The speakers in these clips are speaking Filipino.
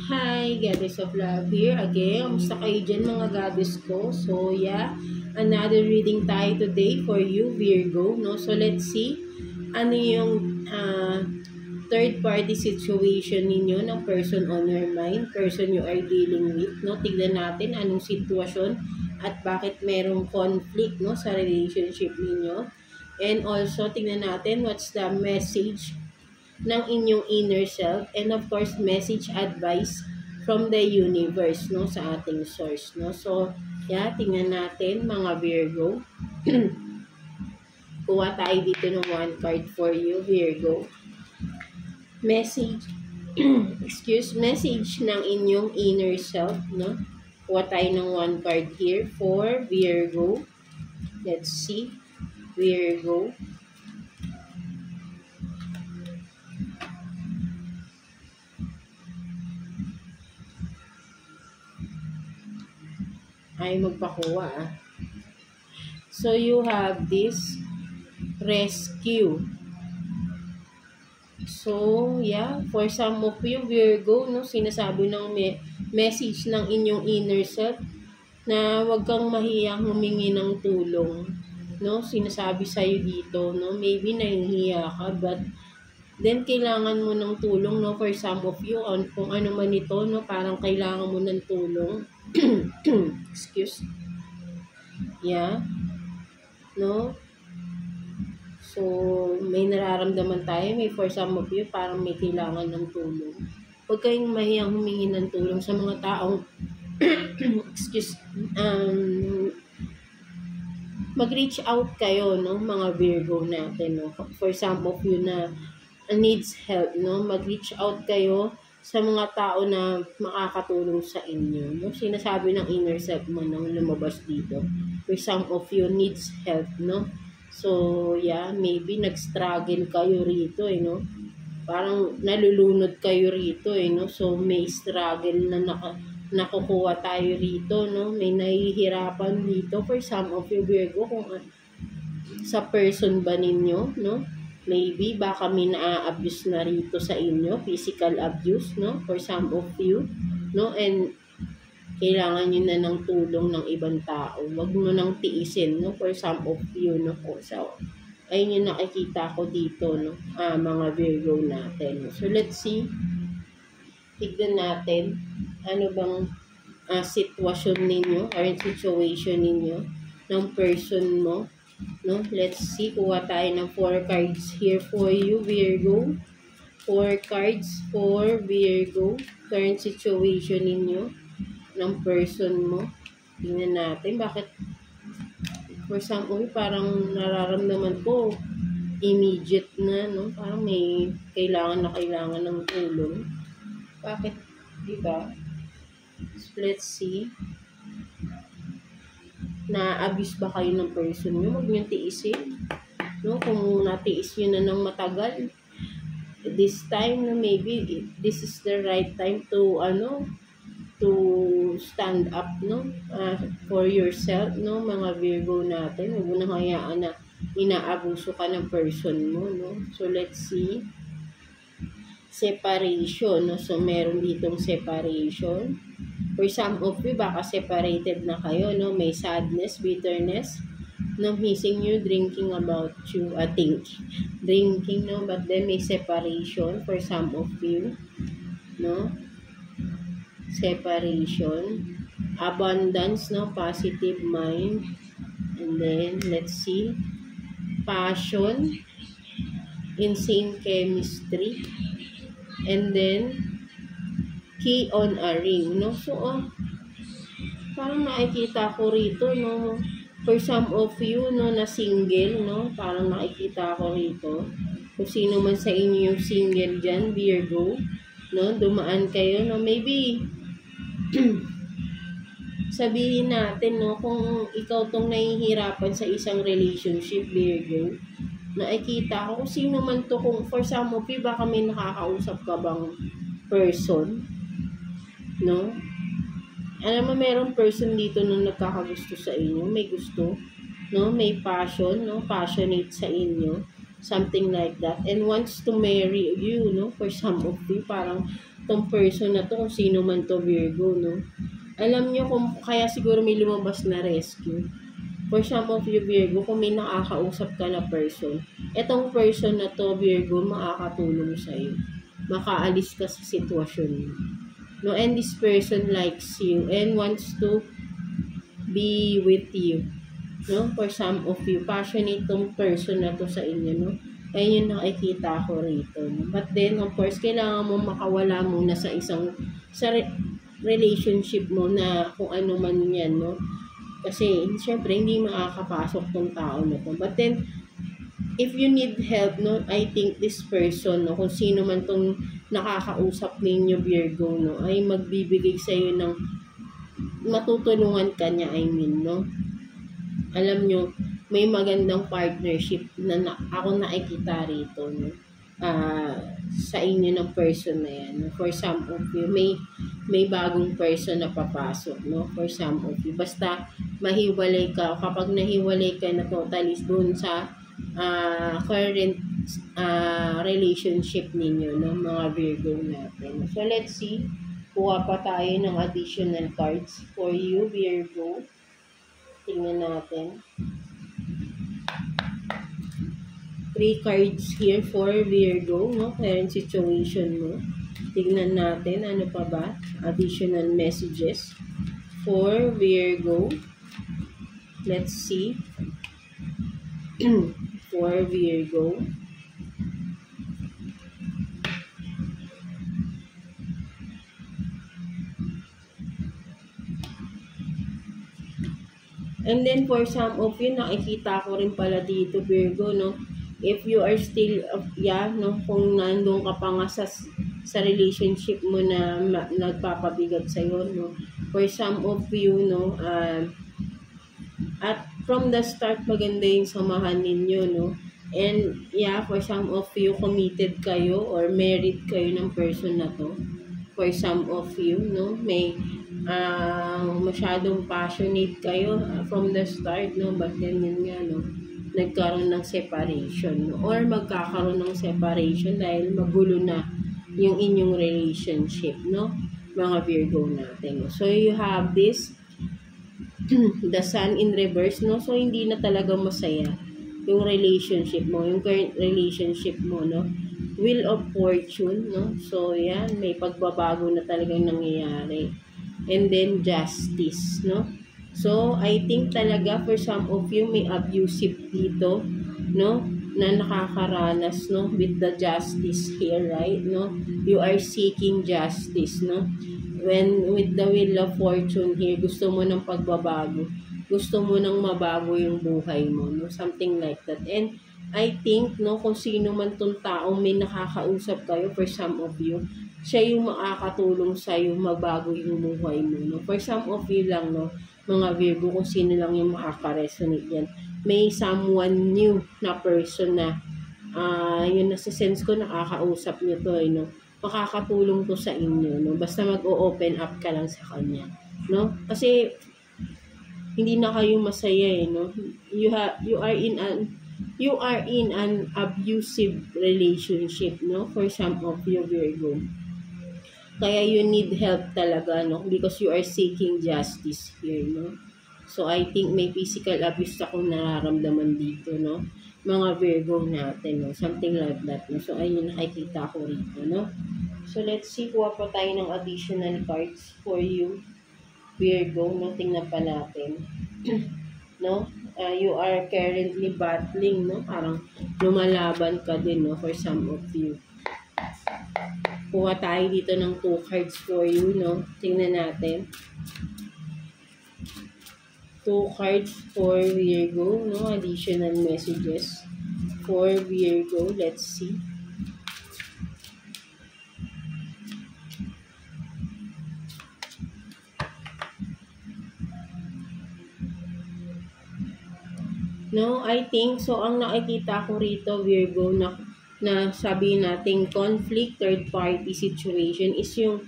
Hi, Goddess of Love here again. Kamusta kayo dyan mga goddess ko? So yeah, another reading tayo today for you, Virgo. No? So let's see ano yung third party situation ninyo ng person on your mind, person you are dealing with. No? Tignan natin anong sitwasyon at bakit merong conflict no, sa relationship ninyo. And also, tignan natin what's the message ng inyong inner self, and of course message advice from the universe no, sa ating source no. So yeah, tingnan natin mga Virgo. Kuha tayo dito ng one card for you, Virgo. Message message ng inyong inner self no. Kuha tayo ng one card here for Virgo. Let's see, Virgo. Ay magpakuha. So you have this rescue. So yeah, for some of you Virgo no, sinasabi ng message ng inyong inner self na wag kang mahiyang humingi ng tulong no. Sinasabi sa iyo dito no, maybe nahihiya ka but then kailangan mo ng tulong no, for some of you kung ano man ito no, parang kailangan mo ng tulong. Excuse. Yeah. No? So, may nararamdaman tayo. May for some of you, parang may kailangan ng tulong. Huwag kayong mahiyang humingi ng tulong sa mga taong excuse. Mag-reach out kayo, no? Mga Virgo natin, no? For some of you na needs help, no? Mag-reach out kayo sa mga tao na makakatulong sa inyo. No? Sinasabi ng inner self mo nang lumabas dito. For some of you needs help, no? So, yeah, maybe nag-struggle kayo rito, no? Parang nalulunod kayo rito, no? So, may struggle na nakukuha tayo rito, no? May nahihirapan dito for some of you, Virgo, kung sa person ba ninyo, no? Maybe baka may na-abuse na rito sa inyo, physical abuse, no? For some of you, no? And kailangan nyo na ng tulong ng ibang tao. Huwag mo nang tiisin, no? For some of you, no? So, ayun yung nakikita ko dito, no? Mga Virgo natin. So, let's see. Tignan natin ano bang sitwasyon ninyo, current situation ninyo, ng person mo. No, let's see, kuha tayo ng 4 cards here for you, Virgo. 4 cards for Virgo, current situation ninyo, ng person mo. Tingnan natin, bakit for some of you, parang nararamdaman ko, immediate na, no? Parang may kailangan ng tulong. Bakit, diba? So, let's see. Na-abuse ba kayo ng person nyo? Huwag nyo tiisin. No? Kung natiis nyo na ng matagal, this time, no, maybe this is the right time to, to stand up, no? For yourself, no? Mga Virgo natin. Huwag mo nang hayaan na inaabuso ka ng person mo, no? So, let's see. Separation, no? So, meron ditong separation. For some of you, baka separated na kayo, no? May sadness, bitterness, no? Missing you, drinking about you, drinking, no? But then may separation for some of you, no? Separation, abundance, no? Positive mind, and then, let's see, passion, insane chemistry, and then, key on a ring, no? So, parang nakikita ko rito, no? For some of you, no, na single, no? Parang nakikita ko rito. Kung sino man sa inyo yung single dyan, Virgo, no? Dumaan kayo, no? Maybe, sabihin natin, no? Kung ikaw tong nahihirapan sa isang relationship, Virgo, nakikita ko kung sino man to, kung for some of you, baka may nakakausap ka bang person, no? Alam mo, merong person dito na nagkakagusto sa inyo, may gusto, no? May passion, no? Passionate sa inyo, something like that, and wants to marry you, no? For some of you, parang tong person na to, kung sino man to, Virgo, no? Alam nyo kung kaya siguro may lumabas na rescue. For some of you, Virgo, kung may nakakausap ka na person, etong person na to, Virgo, makakatulong sa'yo. Makaalis ka sa sitwasyon mo. No, and this person likes you and wants to be with you. No, for some of you, passionate tong person na to sa inyo, no? Ayun yung nakikita ko rito. No? But then, of course, kailangan mo makawala muna sa isang relationship mo na kung ano man yan, no? Kasi, syempre, hindi makakapasok tong tao na to. But then, if you need help, no, I think this person, no, kung sino man tong nakakausap ninyo, Virgo, no, ay magbibigay sa iyo ng matutulungan ka niya, I mean, no. Alam nyo, may magandang partnership na, ako nakikita rito, no, sa inyo ng person na yan. No? For some of you, may bagong person na papasok, no, for some of you. Basta mahiwalay ka, kapag nahiwalay ka na totally doon sa current relationship ninyo, no, mga Virgo natin. So, let's see. Kuha pa tayo ng additional cards for you, Virgo. Tingnan natin. 3 cards here for Virgo, no? Current situation mo. Tignan natin, ano pa ba? Additional messages for Virgo. Let's see. For Virgo. And then for some of you, nakikita ko rin pala dito, Virgo, no? If you are still, no, kung nandun ka pa nga sa relationship mo na nagpapabigat sa'yo, no? For some of you, no, at from the start, maganda yung samahan ninyo, no? And, for some of you, committed kayo or married kayo ng person na to. For some of you, no, may masyadong passionate kayo from the start, no? But then, yun nga, no, nagkaroon ng separation, no? Or magkakaroon ng separation dahil magulo na yung inyong relationship, no? Mga Virgo natin, no? So, you have this, the Sun in reverse, no? So, hindi na talaga masaya yung relationship mo, yung current relationship mo, no? Wheel of Fortune, no? So, yan, may pagbabago na talagang nangyayari. And then, Justice, no? So, I think talaga for some of you, may abusive dito, no? Na nakakaranas, no? With the justice here, right? No? You are seeking justice, no? When with the Wheel of Fortune here, gusto mo ng pagbabago. Gusto mo nang mabago yung buhay mo, no? Something like that. And I think, no, kung sino man tong taong may nakakausap kayo, for some of you, siya yung makakatulong sa'yo magbago yung buhay mo, no? For some of you lang, no, mga Virgo, kung sino lang yung makaka-resonate yan. May someone new na person na, yun nasa sense ko, nakakausap nyo to, no? Makakatulong to sa inyo, no? Basta mag-o-open up ka lang sa kanya, no? Kasi, hindi na kayo masaya, no? You are in an abusive relationship, no? For some of you, Virgo. Kaya you need help talaga, no? Because you are seeking justice here, no? So, I think may physical abuse akong nararamdaman dito, no? Mga Virgo natin, no? Something like that, no? So, ayun, nakikita ko rito, no? So, let's see, kuha pa tayo ng additional cards for you, Virgo, no? Tingnan pa natin. No? You are currently battling, no? Parang lumalaban ka din, no? For some of you. Kuha tayo dito ng 2 cards for you, no? Tingnan natin. 2 cards for Virgo, no? Additional messages for Virgo. Let's see. No, I think, so ang nakikita ko rito, Virgo, na sabi nating conflict, third party situation is yung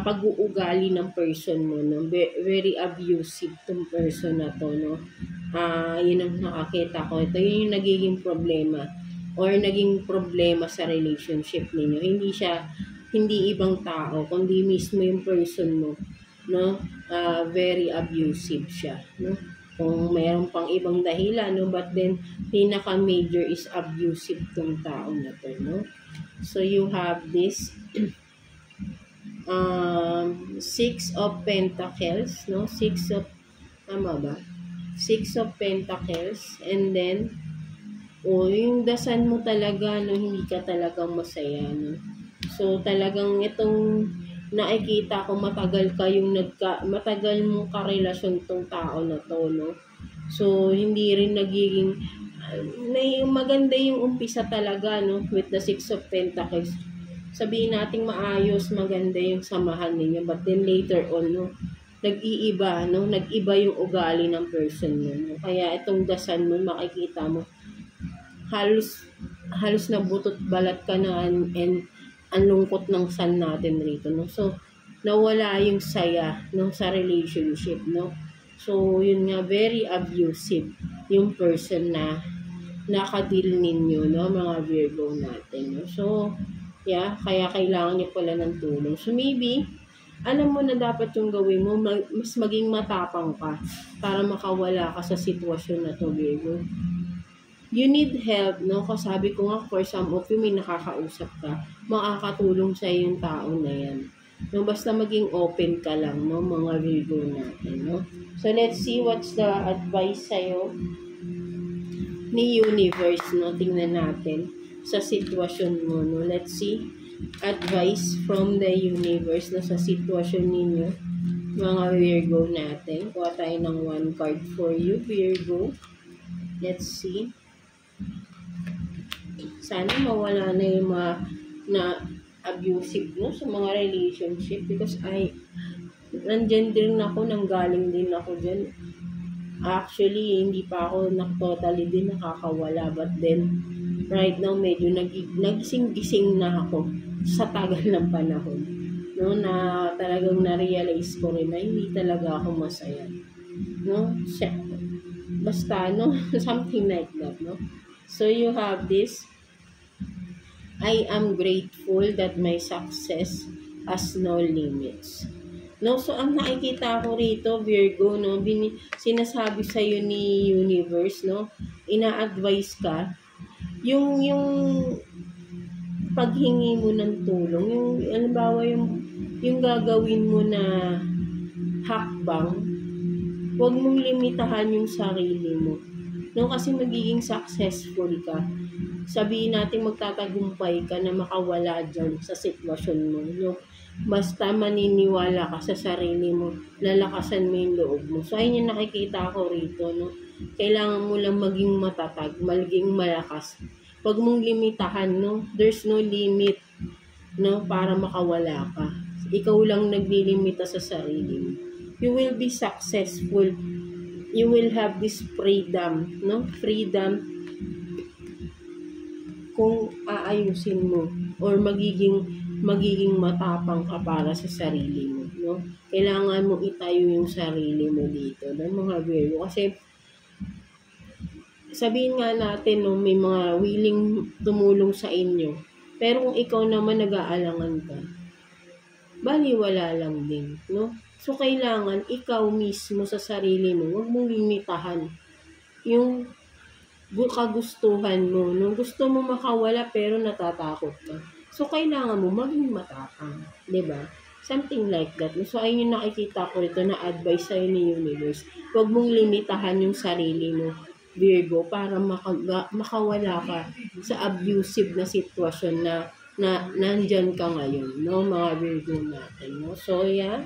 pag-uugali ng person mo, no? Very abusive tong person na to, no? Yun ang nakakita ko. Ito yun yung nagiging problema. or naging problema sa relationship ninyo. Hindi ibang tao, kundi mismo yung person mo, no? Very abusive siya, no? Kung mayroon pang ibang dahilan, no? But then, pinaka-major is abusive tong tao na to, no? So, you have this Six of Pentacles, no? Tama ba? Six of Pentacles, and then, yung dasan mo talaga, no? Hindi ka talagang masaya, no? So, talagang itong nakikita ko matagal mong karelasyon tong tao na to, no? So, hindi rin nagiging, maganda yung umpisa talaga, no? With the Six of Pentacles. Sabihin nating maayos, maganda yung samahan ninyo. But then later on, no? Nag-iiba, no? Nag-iba yung ugali ng person mo, no? Kaya itong dasan mo, makikita mo, halos na butot balat ka na and ang lungkot ng sun natin rito, no? So, nawala yung saya, no, sa relationship, no? So, yun nga, very abusive yung person na nakadeal ninyo, no, mga Virgo natin, no? So, yeah, kaya kailangan niyo pala ng tulong. So, maybe, alam mo na dapat yung gawin mo, mas maging matapang ka para makawala ka sa sitwasyon na to, Virgo. You need help, no? Kasi sabi ko nga, for some of you, may nakakausap ka, makakatulong sa yung tao na yan. No, basta maging open ka lang, no, mga Virgo natin, no? So, let's see what's the advice sa'yo ni Universe, no? Tingnan natin sa sitwasyon mo, no? Let's see. Advice from the Universe, no? Sa sitwasyon ninyo, mga Virgo natin. Kuha tayo ng one card for you, Virgo. Let's see. Sana mawala na yung na abusive, no, sa mga relationship, because nandyan din ako, nanggaling din ako dyan. Actually, hindi pa ako totally din nakakawala, but then right now medyo nagising-gising na ako sa tagal ng panahon, no, na talagang na-realize ko rin na hindi talaga ako masaya, no, basta, no, something like that, no. So you have this, I am grateful that my success has no limits. No, so ang nakikita ko rito, Virgo, no, sinasabi sa iyo ni Universe, no, ina-advise ka, yung paghingi mo ng tulong, yung halimbawa yung gagawin mo na hakbang, huwag mong limitahan yung sarili mo. No, kasi magiging successful ka. Sabihin natin magtatagumpay ka na makawala dyan sa sitwasyon mo, no? Basta maniniwala ka sa sarili mo, lalakasan mo yung loob mo. So, ayun yung nakikita ko rito, no? Kailangan mo lang maging matatag, maging malakas. Huwag mong limitahan, no? There's no limit, no? Para makawala ka. Ikaw lang naglilimita sa sarili mo. You will be successful. You will have this freedom, no? Freedom kung aayusin mo or magiging matapang ka para sa sarili mo, no? Kailangan mo itayo yung sarili mo dito, no, mga Virgo, kasi sabihin nga natin, no, may mga willing tumulong sa inyo, pero kung ikaw naman nag-aalangan ka, baliwala lang din, no? So kailangan ikaw mismo sa sarili mo, huwag mong limitahan yung kagustuhan mo, no? Gusto mo makawala pero natatakot ka. So, kailangan mo maging matapang, diba? Something like that. So, ayun yung nakikita ko rito na advice sa'yo ni Universe. Huwag mong limitahan yung sarili mo, Virgo, para makawala ka sa abusive na sitwasyon na nandyan ka ngayon, no? Mga Virgo natin, no? So, yeah.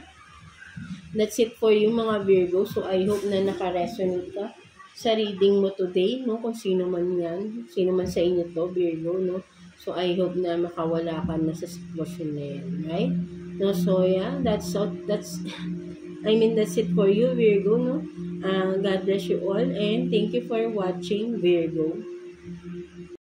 That's it for you, mga Virgo. So, I hope na naka-resonate ka sa reading mo today, no? Kung sino man yan, sino man sa inyo to, Virgo, no? So, I hope na makawala ka na sa sitwasyon na yan, right? No, so, yeah, that's it for you, Virgo, no? God bless you all, and thank you for watching, Virgo.